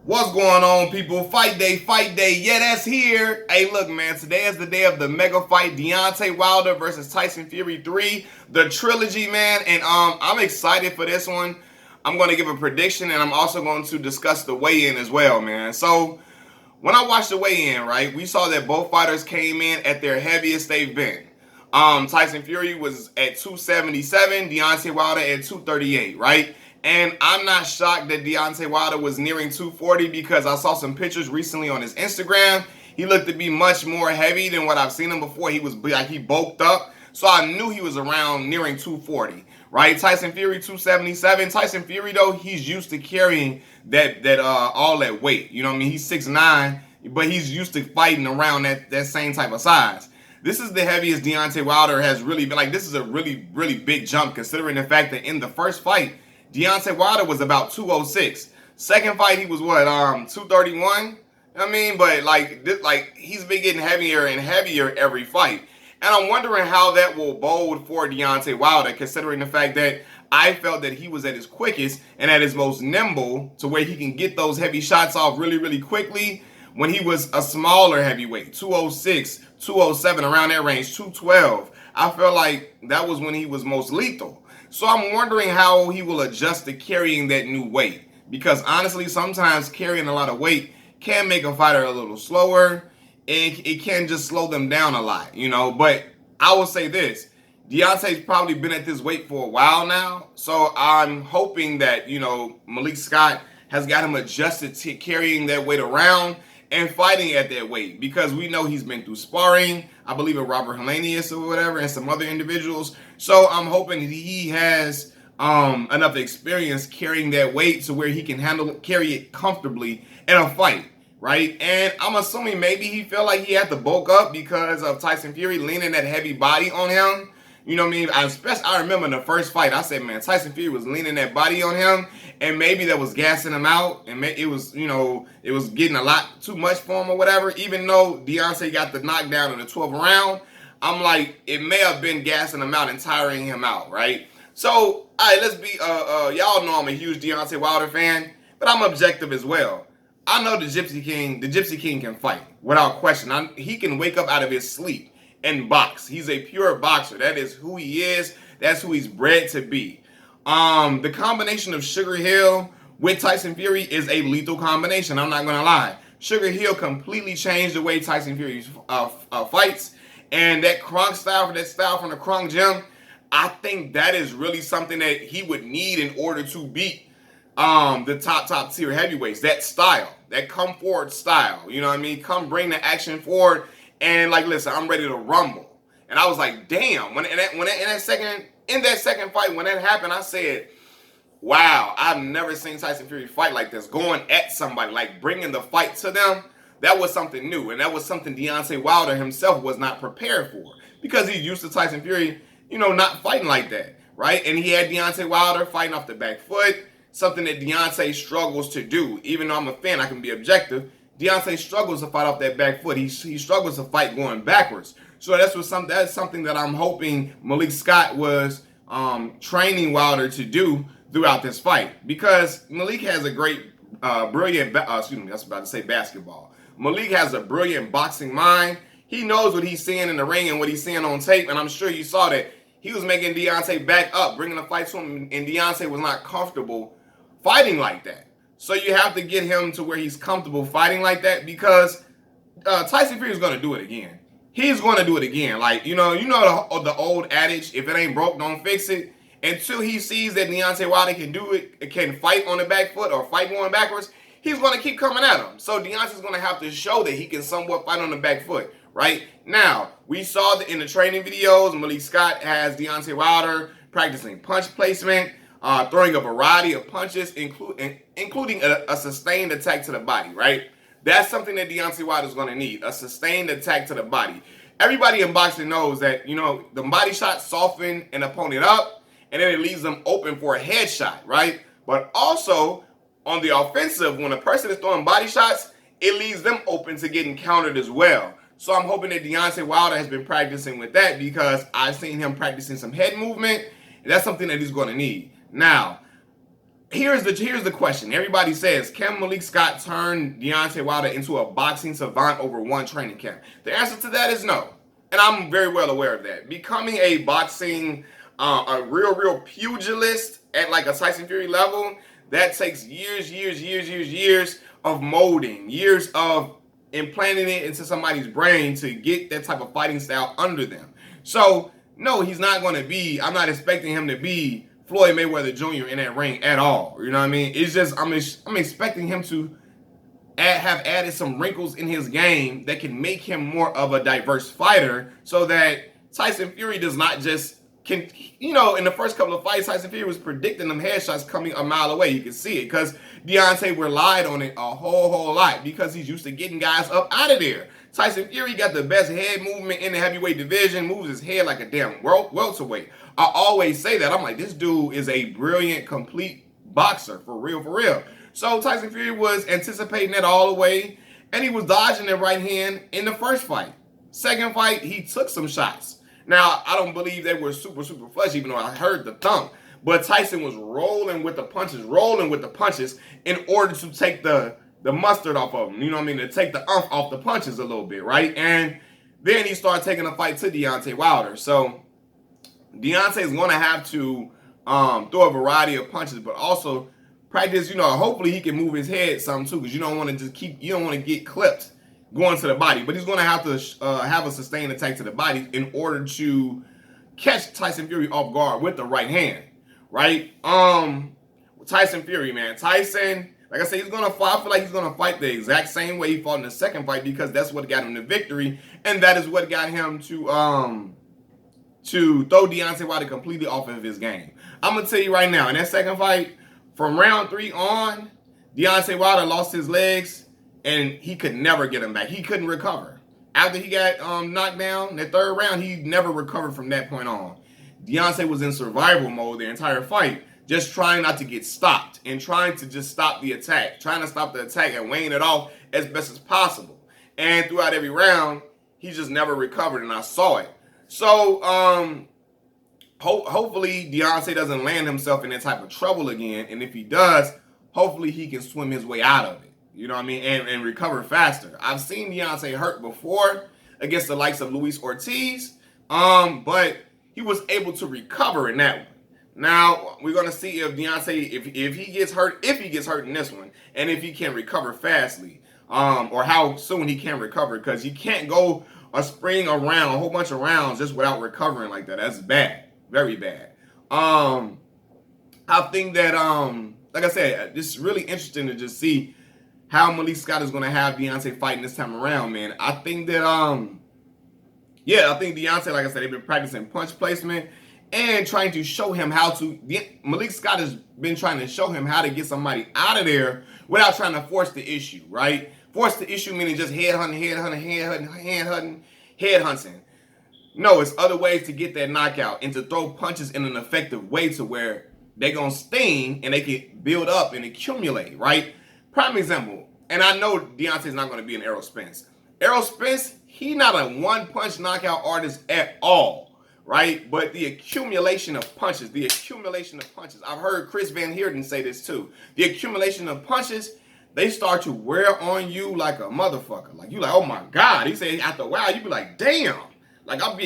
What's going on, people? Fight day. Yeah, that's here. Hey, look, man, today is the day of the mega fight, Deontay Wilder versus Tyson Fury 3, the trilogy, man. And I'm excited for this one. I'm going to give a prediction, and I'm also going to discuss the weigh-in as well, man. So, when I watched the weigh-in, right, we saw that both fighters came in at their heaviest they've been. Tyson Fury was at 277, Deontay Wilder at 238, right? And I'm not shocked that Deontay Wilder was nearing 240 because I saw some pictures recently on his Instagram. He looked to be much more heavy than what I've seen him before. He was like, he bulked up. So I knew he was around nearing 240, right? Tyson Fury 277. Tyson Fury, though, he's used to carrying that all that weight. You know what I mean? He's 6'9", but he's used to fighting around that same type of size. This is the heaviest Deontay Wilder has really been. Like, this is a really, really big jump considering the fact that in the first fight, Deontay Wilder was about 206. Second fight, he was what, 231? I mean, but like he's been getting heavier and heavier every fight. And I'm wondering how that will bode for Deontay Wilder, considering the fact that I felt that he was at his quickest and at his most nimble to where he can get those heavy shots off really, really quickly when he was a smaller heavyweight, 206, 207, around that range, 212. I felt like that was when he was most lethal. So I'm wondering how he will adjust to carrying that new weight. Because honestly, sometimes carrying a lot of weight can make a fighter a little slower. And it can just slow them down a lot, you know. But I will say this. Deontay's probably been at this weight for a while now. So I'm hoping that, you know, Malik Scott has got him adjusted to carrying that weight around and fighting at that weight, because we know he's been through sparring, I believe with Robert Helenius or whatever, and some other individuals. So I'm hoping he has enough experience carrying that weight to where he can carry it comfortably in a fight, right? And I'm assuming maybe he felt like he had to bulk up because of Tyson Fury leaning that heavy body on him. You know what I mean? I remember in the first fight, I said, man, Tyson Fury was leaning that body on him, and maybe that was gassing him out, and it was, you know, it was getting a lot too much for him or whatever. Even though Deontay got the knockdown in the 12th round, I'm like, it may have been gassing him out and tiring him out, right? So, all right, let's be, y'all know I'm a huge Deontay Wilder fan, but I'm objective as well. I know the Gypsy King can fight, without question. He can wake up out of his sleep and box. He's a pure boxer. That is who he is. That's who he's bred to be. The combination of Sugar Hill with Tyson Fury is a lethal combination. I'm not gonna lie. Sugar Hill completely changed the way Tyson Fury fights, and that Kronk style, that style from the Kronk gym, I think that is really something that he would need in order to beat the top tier heavyweights. That style, that come forward style. You know what I mean? Come bring the action forward. And like, listen, I'm ready to rumble. And I was like, damn. In that second fight, when that happened, I said, wow, I've never seen Tyson Fury fight like this. Going at somebody, like bringing the fight to them, that was something new. And that was something Deontay Wilder himself was not prepared for. Because he's used to Tyson Fury, you know, not fighting like that, right? And he had Deontay Wilder fighting off the back foot, something that Deontay struggles to do. Even though I'm a fan, I can be objective. Deontay struggles to fight off that back foot. He struggles to fight going backwards. So that's something that I'm hoping Malik Scott was training Wilder to do throughout this fight. Because Malik has a great, brilliant, I was about to say basketball. Malik has a brilliant boxing mind. He knows what he's seeing in the ring and what he's seeing on tape. And I'm sure you saw that he was making Deontay back up, bringing the fight to him. And Deontay was not comfortable fighting like that. So you have to get him to where he's comfortable fighting like that, because Tyson Fury is going to do it again. He's going to do it again. Like, you know the old adage, if it ain't broke, don't fix it. Until he sees that Deontay Wilder can do it, can fight on the back foot or fight going backwards, he's going to keep coming at him. So Deontay's going to have to show that he can somewhat fight on the back foot, right? Now, we saw that in the training videos, Malik Scott has Deontay Wilder practicing punch placement, throwing a variety of punches, including a sustained attack to the body, right? That's something that Deontay Wilder is going to need, a sustained attack to the body. Everybody in boxing knows that, you know, the body shots soften an opponent up, and then it leaves them open for a headshot, right? But also, on the offensive, when a person is throwing body shots, it leaves them open to getting countered as well. So I'm hoping that Deontay Wilder has been practicing with that, because I've seen him practicing some head movement, and that's something that he's going to need. Now, here's the question. Everybody says, can Malik Scott turn Deontay Wilder into a boxing savant over one training camp? The answer to that is no. And I'm very well aware of that. Becoming a boxing, a real pugilist at like a Tyson Fury level, that takes years of molding, years of implanting it into somebody's brain to get that type of fighting style under them. So, no, he's not going to be, I'm not expecting him to be Floyd Mayweather Jr. in that ring at all. You know what I mean? It's just, I'm expecting him to have added some wrinkles in his game that can make him more of a diverse fighter so that Tyson Fury does not just, in the first couple of fights, Tyson Fury was predicting them headshots coming a mile away. You can see it because Deontay relied on it a whole lot because he's used to getting guys up out of there. Tyson Fury got the best head movement in the heavyweight division, moves his head like a damn welterweight. I always say that. I'm like, this dude is a brilliant, complete boxer, for real. So Tyson Fury was anticipating that all the way, and he was dodging that right hand in the first fight. Second fight, he took some shots. Now, I don't believe they were super flush, even though I heard the thump. But Tyson was rolling with the punches in order to take the mustard off of him. You know what I mean? To take the umph off the punches a little bit, right? And then he started taking a fight to Deontay Wilder. So Deontay is going to have to throw a variety of punches, but also practice, hopefully he can move his head some too, because you don't want to get clipped going to the body. But he's going to have to have a sustained attack to the body in order to catch Tyson Fury off guard with the right hand, right? Tyson Fury, man. Tyson, like I said, he's going to fight. I feel like he's going to fight the exact same way he fought in the second fight because that's what got him the victory, and that is what got him to throw Deontay Wilder completely off of his game. I'm going to tell you right now, in that second fight, from round 3 on, Deontay Wilder lost his legs, and he could never get him back. He couldn't recover. After he got knocked down, that third round, he never recovered from that point on. Deontay was in survival mode the entire fight, just trying not to get stopped and trying to just stop the attack, trying to stop the attack and weighing it off as best as possible. And throughout every round, he just never recovered, and I saw it. So, hopefully Deontay doesn't land himself in that type of trouble again. And if he does, hopefully he can swim his way out of it. You know what I mean? And recover faster. I've seen Deontay hurt before against the likes of Luis Ortiz, but he was able to recover in that one. Now, we're going to see if Deontay, if he gets hurt in this one, and if he can recover fastly, or how soon he can recover, because you can't go a whole bunch of rounds just without recovering like that. That's bad. Very bad. I think that, like I said, this is really interesting to just see how Malik Scott is going to have Deontay fighting this time around, man. I think that, I think Deontay, like I said, they've been practicing punch placement and trying to show him how to, Malik Scott has been trying to show him how to get somebody out of there without trying to force the issue, right? Force the issue meaning just head hunting. No, it's other ways to get that knockout and to throw punches in an effective way to where they're going to sting and they can build up and accumulate, right? Prime example, and I know Deontay's not going to be an Errol Spence. Errol Spence, he's not a one-punch knockout artist at all, right? But the accumulation of punches, I've heard Chris Van Heerden say this too. The accumulation of punches, they start to wear on you like a motherfucker. Like, you like, oh my God. He said after a while, you be like, damn. Like, I'm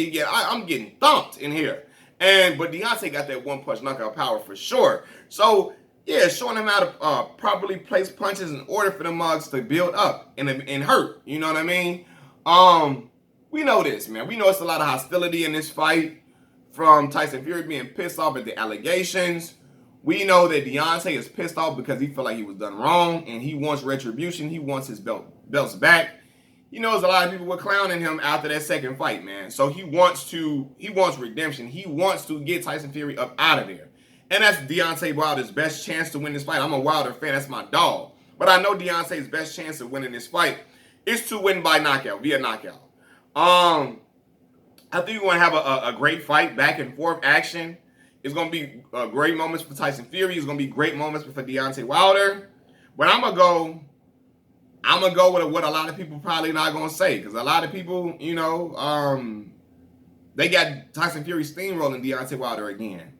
getting thumped in here. But Deontay got that one-punch knockout power for sure. So, yeah, showing him how to properly place punches in order for the mugs to build up and hurt. You know what I mean? We know this, man. We know it's a lot of hostility in this fight from Tyson Fury being pissed off at the allegations. We know that Deontay is pissed off because he felt like he was done wrong and he wants retribution. He wants his belts back. He knows a lot of people were clowning him after that second fight, man. So he wants redemption. He wants to get Tyson Fury up out of there. And that's Deontay Wilder's best chance to win this fight. I'm a Wilder fan. That's my dog. But I know Deontay's best chance of winning this fight is to win by knockout, via knockout. I think we're going to have a great fight, back and forth action. It's going to be great moments for Tyson Fury. It's going to be great moments for Deontay Wilder. But I'm going to go with what a lot of people probably not going to say. Because a lot of people, they got Tyson Fury steamrolling Deontay Wilder again.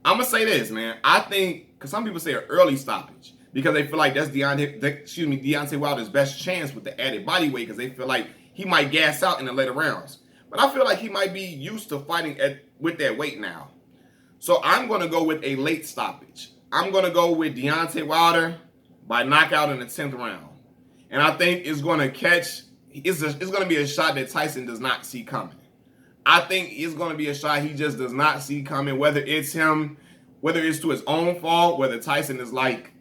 I'm going to say this, man. I think, because some people say an early stoppage because they feel like that's Deontay Wilder's best chance with the added body weight because they feel like he might gas out in the later rounds. But I feel like he might be used to fighting with that weight now. So I'm going to go with a late stoppage. I'm going to go with Deontay Wilder by knockout in the 10th round. And I think it's going to be a shot that Tyson does not see coming. I think it's going to be a shot he just does not see coming, whether it's to his own fault, whether Tyson is like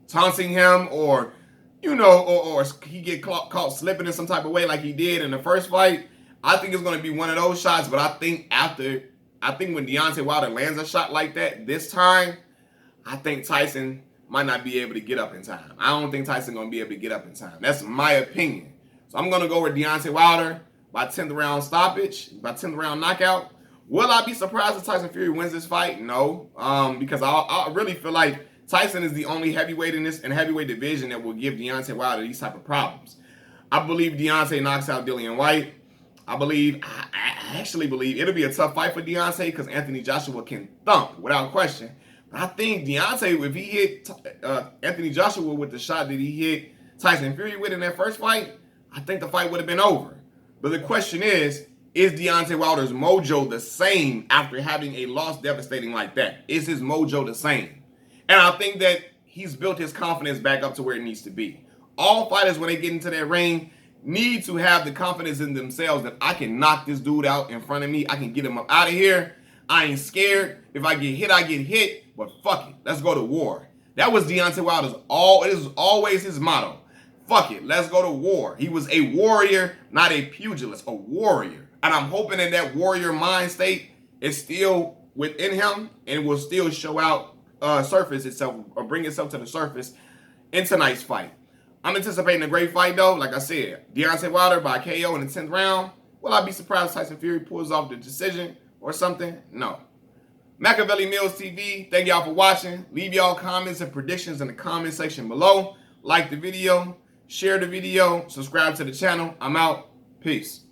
taunting him or he get caught slipping in some type of way like he did in the first fight. I think it's going to be one of those shots, but I think when Deontay Wilder lands a shot like that this time, I think Tyson might not be able to get up in time. I don't think Tyson going to be able to get up in time. That's my opinion. So I'm going to go with Deontay Wilder by 10th round stoppage, by 10th round knockout. Will I be surprised if Tyson Fury wins this fight? No, because I really feel like Tyson is the only heavyweight in this heavyweight division that will give Deontay Wilder these type of problems. I believe Deontay knocks out Dillian White. I actually believe it'll be a tough fight for Deontay because Anthony Joshua can thump without question. But I think Deontay, if he hit Anthony Joshua with the shot that he hit Tyson Fury with in that first fight, I think the fight would have been over. But the question is Deontay Wilder's mojo the same after having a loss devastating like that? Is his mojo the same? And I think that he's built his confidence back up to where it needs to be. All fighters, when they get into that ring, need to have the confidence in themselves that I can knock this dude out in front of me. I can get him up out of here. I ain't scared. If I get hit, I get hit. But fuck it. Let's go to war. That was Deontay Wilder's it was always his motto. Fuck it. Let's go to war. He was a warrior, not a pugilist, a warrior. And I'm hoping that warrior mind state is still within him and will still show out, surface itself or bring itself to the surface in tonight's fight. I'm anticipating a great fight though. Like I said, Deontay Wilder by KO in the 10th round. Will I be surprised if Tyson Fury pulls off the decision or something? No. Machiavelli Mills TV, thank y'all for watching. Leave y'all comments and predictions in the comment section below. Like the video, share the video, subscribe to the channel. I'm out. Peace.